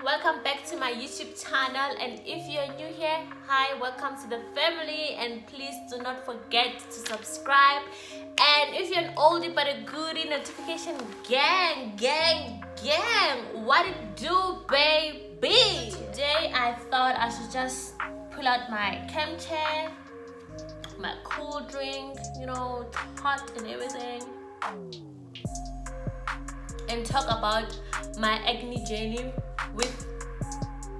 welcome back to my YouTube channel, and if you're new here, hi, welcome to the family, and please do not forget to subscribe. And if you're an oldie but a goodie, notification gang, what it do, baby? Today I thought I should just pull out my cam chair, my cool drink, you know, hot and everything, and talk about my acne journey with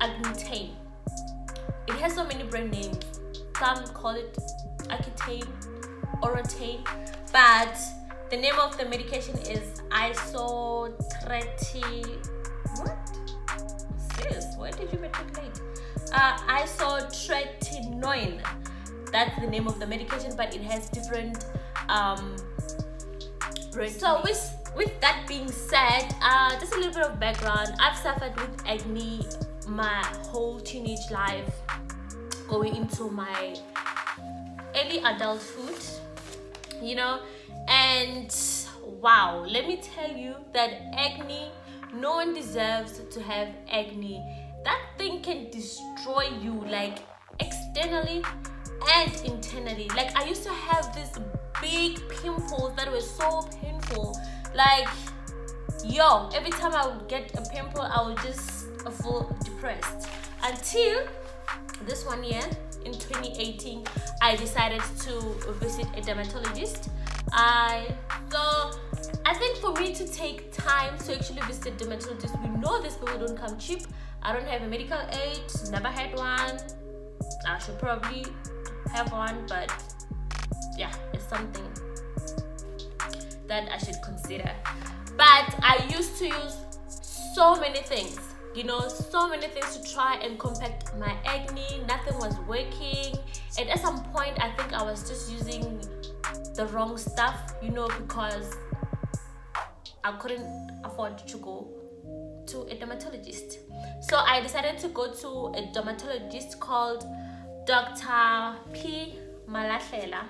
Acnetane. It has so many brand names. Some call it Accutane, Orotane, but the name of the medication is What? Sis, where did you matriculate? Isotretinoin. That's the name of the medication, but it has different So with that being said, just a little bit of background. I've suffered with acne my whole teenage life, going into my early adulthood, you know, and wow, let me tell you that acne, no one deserves to have acne. That thing can destroy you, like externally and internally. Like, I used to have these big pimples that were so painful. Like, yo, every time I would get a pimple, I would just feel depressed. Until this one year, in 2018, I decided to visit a dermatologist. I think for me to take time to actually visit a dermatologist, we know these people don't come cheap. I don't have a medical aid, never had one. I should probably have one, but yeah, it's something that I should consider. But I used to use so many things, you know, so many things to try and compact my acne. Nothing was working, and at some point I think I was just using the wrong stuff, you know, because I couldn't afford to go to a dermatologist. So I decided to go to a dermatologist called Dr. P. Malahlela.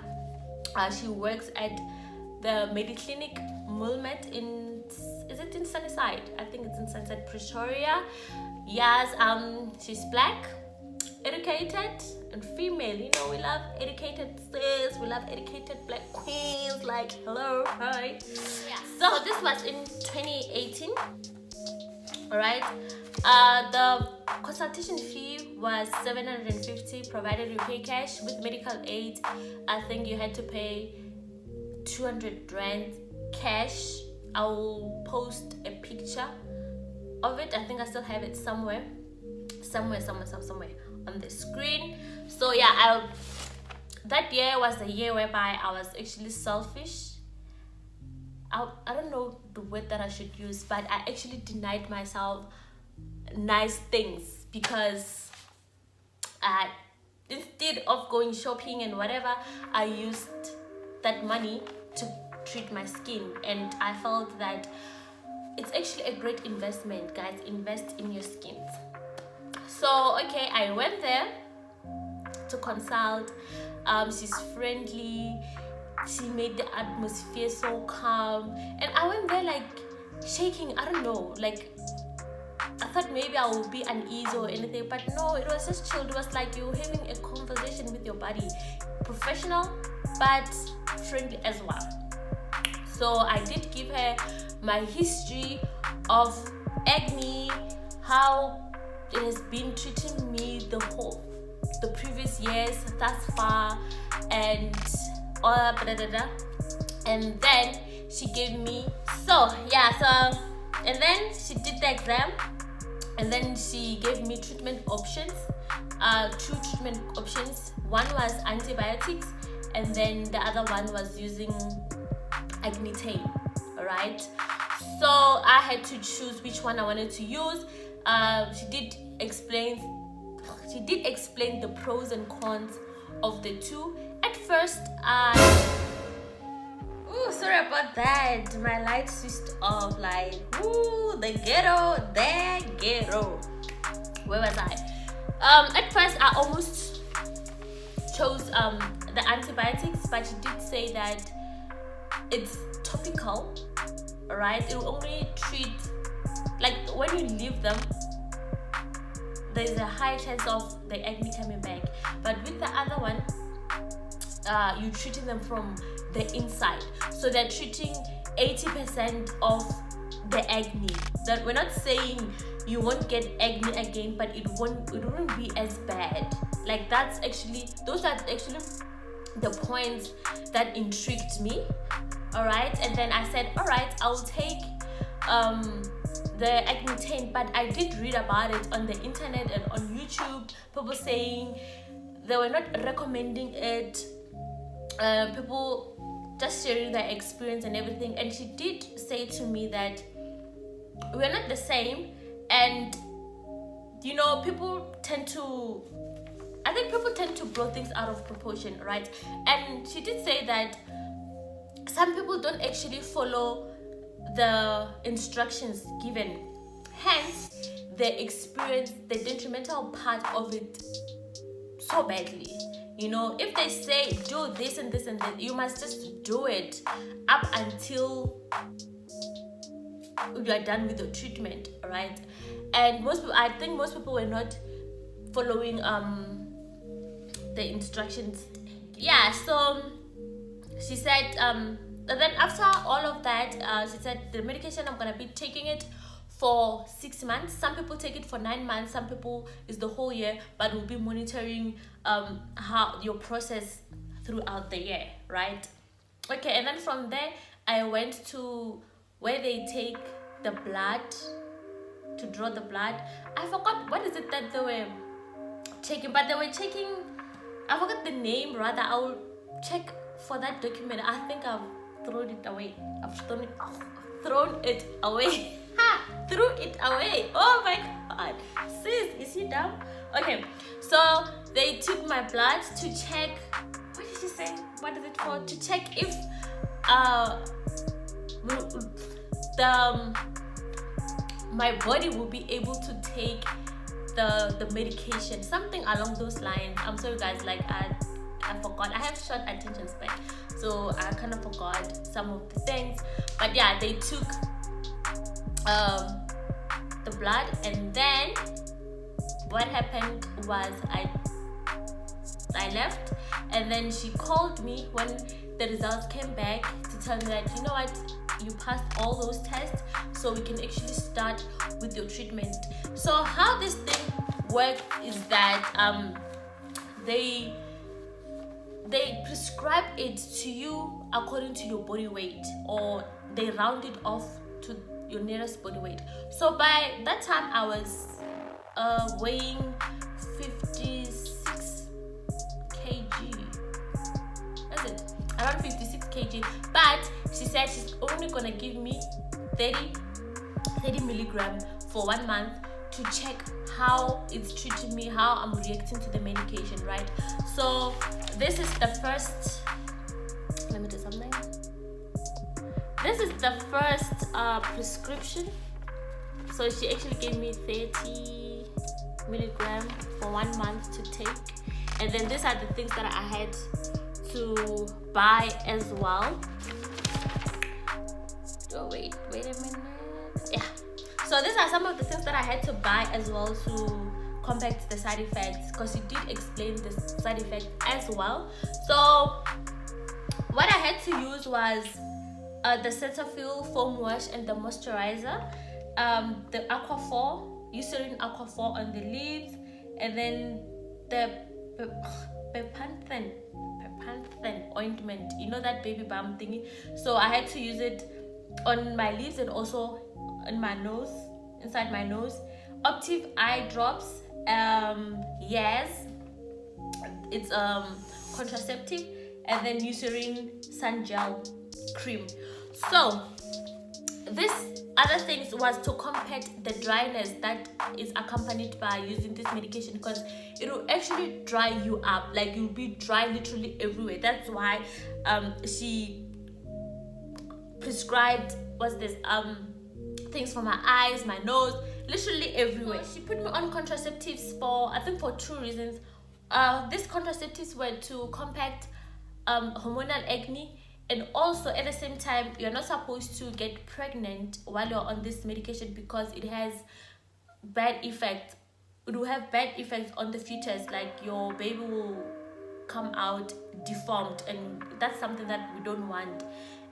She works at the Mediclinic Mulmet is it in Sunnyside? I think it's in Sunnyside, Pretoria. Yes, she's black, educated, and female. You know, we love educated sis, we love educated black queens. Like, hello, hi. Yeah. So this was in 2018. All right. The consultation fee was 750, provided you pay cash. With medical aid, I think you had to pay 200 rand cash. I will post a picture of it. I think I still have it somewhere on the screen. So yeah, that year was the year whereby I was actually selfish. I don't know the word that I should use, but I actually denied myself nice things because instead of going shopping and whatever, I used that money to treat my skin, and I felt that it's actually a great investment. Guys, invest in your skin. So okay, I went there to consult. She's friendly, she made the atmosphere so calm, and I went there like shaking. I don't know, like I thought maybe I would be uneasy or anything, but no, it was just chilled. It was like you were having a conversation with your body. Professional, but friendly as well. So I did give her my history of acne, how it has been treating me the previous years thus far, and all that, and then she gave me and then she did the exam, and then she gave me treatment options, two treatment options. One was antibiotics, and then the other one was using Acnetane. All right, so I had to choose which one I wanted to use. She did explain the pros and cons of the two. At first, sorry about that, my light switched off. Like, the ghetto. Where was I? At first I almost chose the antibiotics, but she did say that it's topical, right? It will only treat, like, when you leave them there's a high chance of the acne coming back. But with the other one, you're treating them from the inside, so they're treating 80% of the acne. That we're not saying you won't get acne again, but it won't be as bad. Like those are actually the points that intrigued me. All right, and then I said, all right, I'll take the Accutane. But I did read about it on the internet and on YouTube, people saying they were not recommending it, people just sharing their experience and everything. And she did say to me that we're not the same, and people tend to blow things out of proportion, right? And she did say that some people don't actually follow the instructions given, hence they experience the detrimental part of it so badly. If they say do this and this and that, you must just do it up until you are done with the treatment, right? And I think most people were not following the instructions. Yeah, so she said then after all of that, she said the medication, I'm gonna be taking it for 6 months. Some people take it for 9 months, some people is the whole year, but we'll be monitoring how your process throughout the year, right? Okay, and then from there I went to where they take the blood, to draw the blood. I forgot what is it that they were checking, but they were checking, I forgot the name rather. I'll check for that document. I think I've thrown it away. Thrown it away. Threw it away. Oh my god. Sis, is he dumb? Okay, so they took my blood to check, what did she say? What is it for? To check if my body will be able to take the medication, something along those lines. I'm sorry guys, like I forgot. I have short attention span, so I kind of forgot some of the things. But yeah, they took the blood, and then what happened was I left, and then she called me when the results came back to tell me that, you know what, you passed all those tests, so we can actually start with your treatment. So how this thing works is that they prescribe it to you according to your body weight, or they round it off to your nearest body weight. So by that time I was weighing 56 kg. Is it around 56 kg? But she said she's only gonna give me 30 milligram for 1 month to check how it's treating me, how I'm reacting to the medication, right? So this is the first, let me do something. This is the first prescription. So she actually gave me 30 milligram for 1 month to take, and then these are the things that I had to buy as well. Oh wait a minute. Yeah, so these are some of the things that I had to buy as well to combat the side effects, because she did explain the side effects as well. So what I had to use was the Cetaphil foam wash and the moisturizer, the Aquaphor, Eucerin Aquaphor on the lips, and then the Pepanthen ointment, that baby balm thingy. So I had to use it on my lips and also on my nose, inside my nose. Optive eye drops, yes, it's contraceptive, and then Eucerin sun gel cream. So this other things was to combat the dryness that is accompanied by using this medication, because it will actually dry you up, like you'll be dry literally everywhere. That's why she prescribed things for my eyes, my nose, literally everywhere. She put me on contraceptives for 2 reasons. These contraceptives were to combat hormonal acne, and also at the same time you're not supposed to get pregnant while you're on this medication, because it has bad effects it will have bad effects on the fetus. Like your baby will come out deformed, and that's something that we don't want.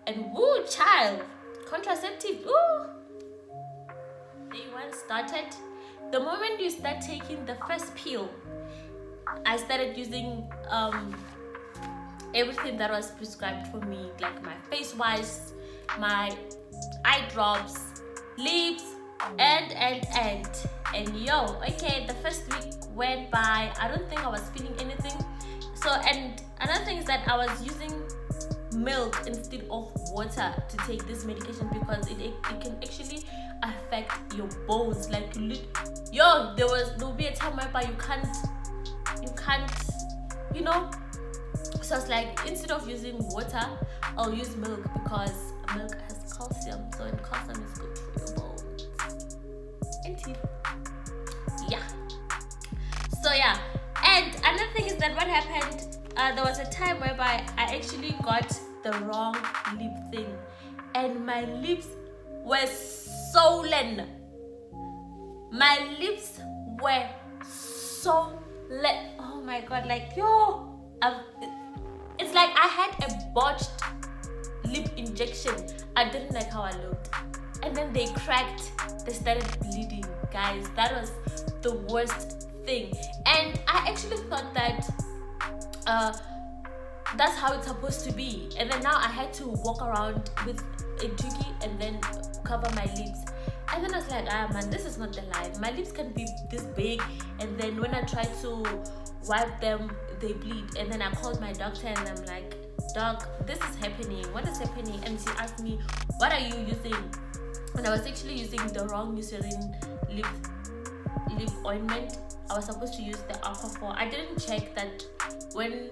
And woo, child, contraceptive, ooh, day one started. The moment you start taking the first pill, I started using everything that was prescribed for me, like my face wash, my eye drops, lips, and yo, okay, the first week went by. I don't think I was feeling anything. So, and another thing is that I was using milk instead of water to take this medication, because it can actually affect your bones. Like yo, there'll be a time whereby you can't, you know. So it's like, instead of using water, I'll use milk, because milk has calcium. So, and calcium is good for your bones and teeth. Yeah. So yeah. And another thing is that what happened, there was a time whereby I actually got the wrong lip thing, and my lips were swollen. My lips were swollen. Oh my god, like yo, it's like I had a botched lip injection. I didn't like how I looked, and then they cracked, they started bleeding. Guys, that was the worst thing. And I actually thought that that's how it's supposed to be, and then now I had to walk around with a dookie and then cover my lips. And then I was like, man, this is not the life. My lips can be this big, and then when I try to wipe them, they bleed. And then I called my doctor and I'm like, doc, this is happening, what is happening? And she asked me, what are you using? And I was actually using the wrong Eucerin lip ointment. I was supposed to use the Aquaphor. I didn't check that when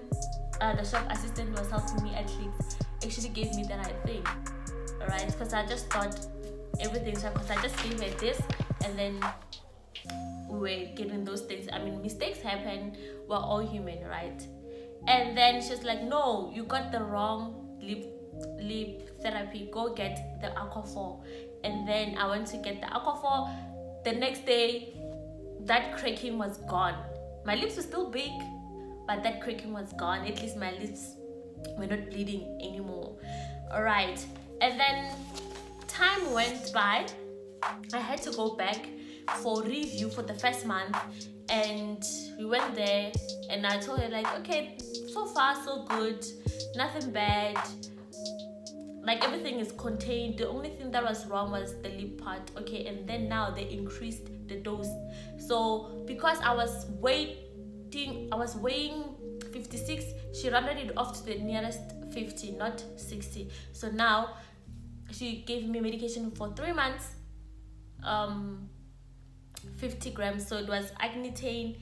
the shop assistant was helping me, actually gave me the right thing. Alright, because I just thought everything's right, because I just gave her this, and then we were getting those things. I mean, mistakes happen, we're all human, right? And then she's like, no, you got the wrong lip therapy, go get the Aquaphor. And then I went to get the Aquaphor. The next day, that cracking was gone. My lips were still big, but that cracking was gone. At least my lips were not bleeding anymore. Alright, and then time went by. I had to go back for review for the first month, and we went there, and I told her like, okay, so far so good, nothing bad, like everything is contained. The only thing that was wrong was the lip part. Okay, and then now they increased the dose. So because I was weighing 56, she rounded it off to the nearest 50, not 60. So now she gave me medication for 3 months, 50 grams. So it was Acnetane,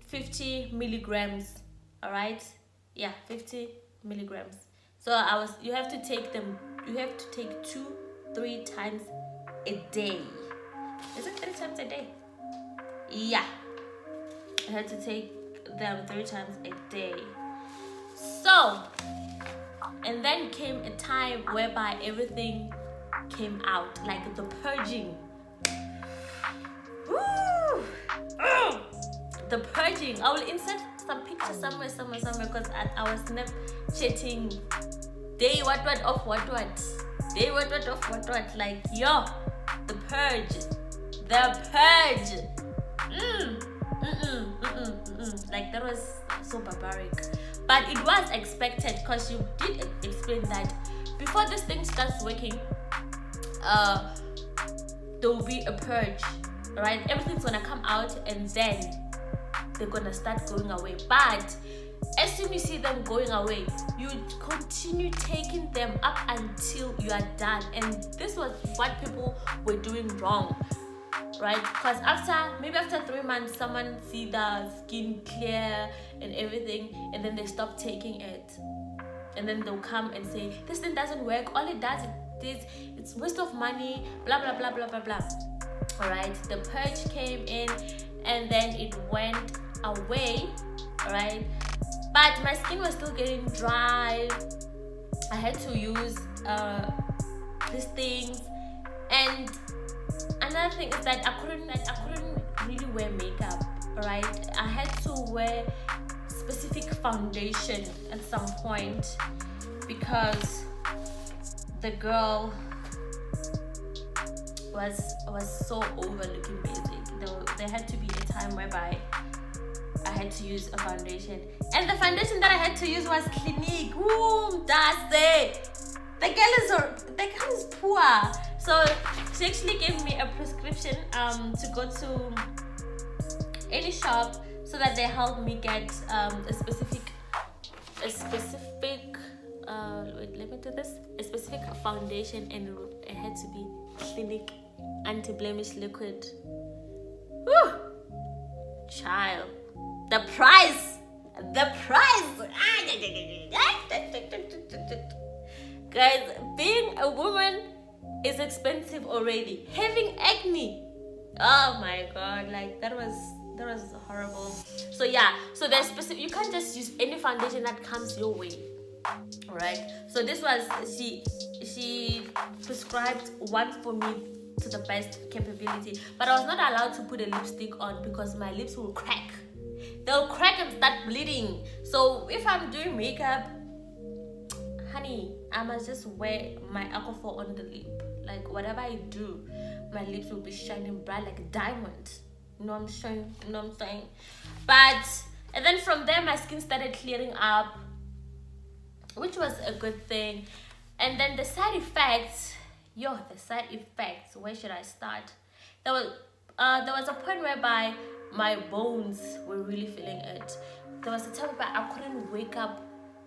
50 milligrams. All right, yeah, 50 milligrams. So you have to take 2-3 times a day. Is it 3 times a day? Yeah, I had to take them 3 times a day. So, and then came a time whereby everything came out, like the purging. Woo! The purging. I will insert some pictures somewhere, because I was Snapchatting day what of what day what of what, like yo, the purge. Like that was so barbaric, but it was expected, because you did explain that before this thing starts working, there will be a purge, right? Everything's gonna come out, and then they're gonna start going away. But as soon as you see them going away, you continue taking them up until you are done. And this was what people were doing wrong, right? Because after 3 months, someone see the skin clear and everything, and then they stop taking it, and then they'll come and say, this thing doesn't work, all it does is it's waste of money, blah blah blah blah blah blah. All right, the purge came in, and then it went away, all right, but my skin was still getting dry. I had to use these things. And another another thing is that I couldn't really wear makeup, right? I had to wear specific foundation at some point because the girl was so overlooking basic. There had to be a time whereby I had to use a foundation, and the foundation that I had to use was Clinique. Ooh, that's it. The girl is poor, so she actually gave me a prescription to go to any shop so that they helped me get a specific foundation, and it had to be Clinique anti-blemish liquid. Woo! Child, the price. Guys, being a woman is expensive already. Having acne, oh my god, like that was horrible. So yeah, so there's specific, you can't just use any foundation that comes your way, right? So this was, she prescribed one for me to the best capability, but I was not allowed to put a lipstick on because my lips will crack. They'll crack and start bleeding. So if I'm doing makeup, honey, I must just wear my alcohol on the lip. Like whatever I do, my lips will be shining bright like a diamond. You know what I'm saying? But, and then from there my skin started clearing up, which was a good thing. And then the side effects, where should I start? There was a point whereby my bones were really feeling it. There was a time where I couldn't wake up.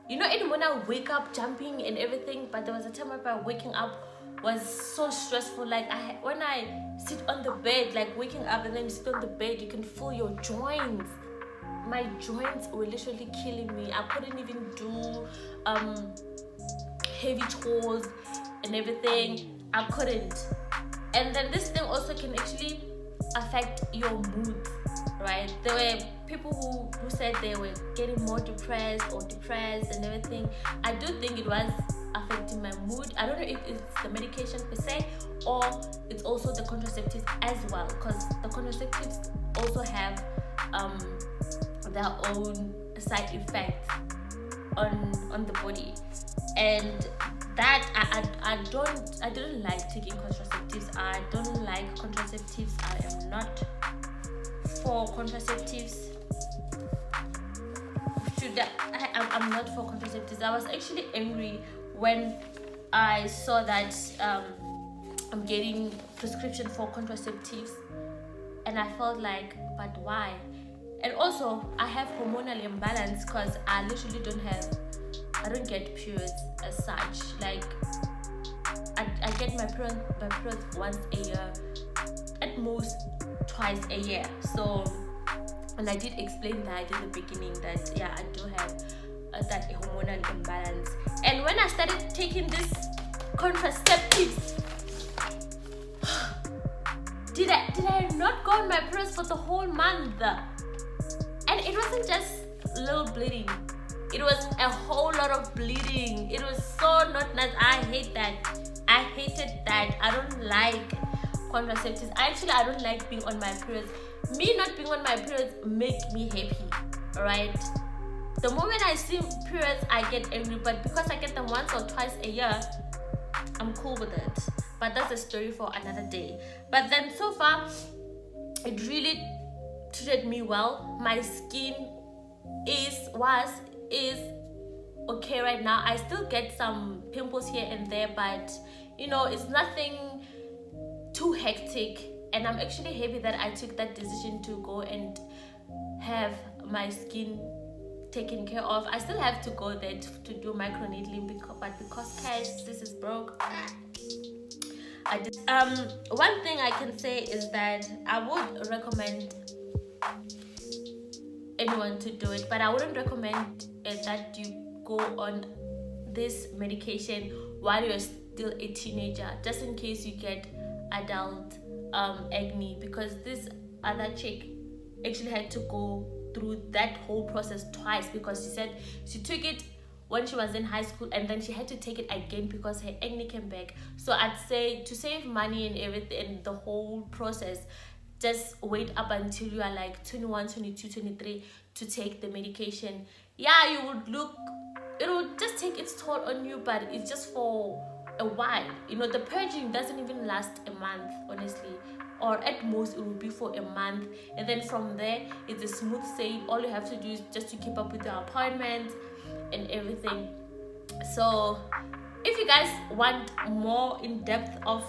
You know, even when I wake up jumping and everything, but there was a time where waking up was so stressful. Like when I sit on the bed, like waking up and then you sit on the bed, you can feel your joints. My joints were literally killing me. I couldn't even do heavy chores and everything. I couldn't. And then this thing also can actually affect your mood, right? There were people who said they were getting more depressed and everything. I do think it was affecting my mood. I don't know if it's the medication per se or it's also the contraceptives as well, because the contraceptives also have their own side effects on the body. And that I didn't like taking contraceptives. I don't like contraceptives. I am not for contraceptives. I'm not for contraceptives. I was actually angry when I saw that I'm getting prescription for contraceptives, and I felt like, but why? And also I have hormonal imbalance because I literally don't get periods as such. Like I get my periods once a year, at most twice a year. So, and I did explain that in the beginning that yeah, I do have that hormonal imbalance. And when I started taking this contraceptives, did I not go on my periods for the whole month? And it wasn't just little bleeding, it was a whole lot of bleeding. It was so not nice. I hated that. I don't like contraceptives. I don't like being on my periods. Me not being on my periods make me happy, right? The moment I see periods, I get angry, but because I get them once or twice a year, I'm cool with it. But that's a story for another day. But then so far, it really treated me well. My skin is okay right now. I still get some pimples here and there, but you know, it's nothing too hectic. And I'm actually happy that I took that decision to go and have my skin taken care of. I still have to go there to do microneedling, because cash, this is broke. One thing I can say is that I would recommend anyone to do it, but I wouldn't recommend that you go on this medication while you're still a teenager, just in case you get adult acne, because this other chick actually had to go through that whole process twice, because she said she took it when she was in high school, and then she had to take it again because her acne came back. So I'd say to save money and everything and the whole process, just wait up until you are like 21, 22, 23 to take the medication. Yeah, you would look, it will just take its toll on you, but it's just for a while. You know, the purging doesn't even last a month, honestly, or at most it will be for a month, and then from there it's a smooth sail. All you have to do is just to keep up with your appointments and everything. So if you guys want more in depth of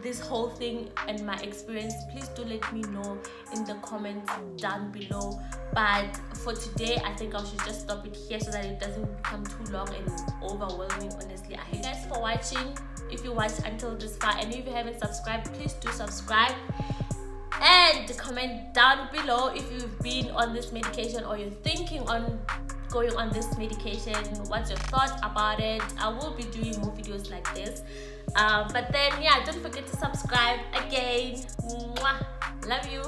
this whole thing and my experience, please do let me know in the comments down below. But for today, I think I should just stop it here so that it doesn't become too long and overwhelming. Honestly, I thank you guys for watching. If you watched until this far, and if you haven't subscribed, please do subscribe and comment down below if you've been on this medication or you're thinking on going on this medication. What's your thoughts about it? I will be doing more videos like this. But then, yeah, don't forget to subscribe again. Mwah. Love you.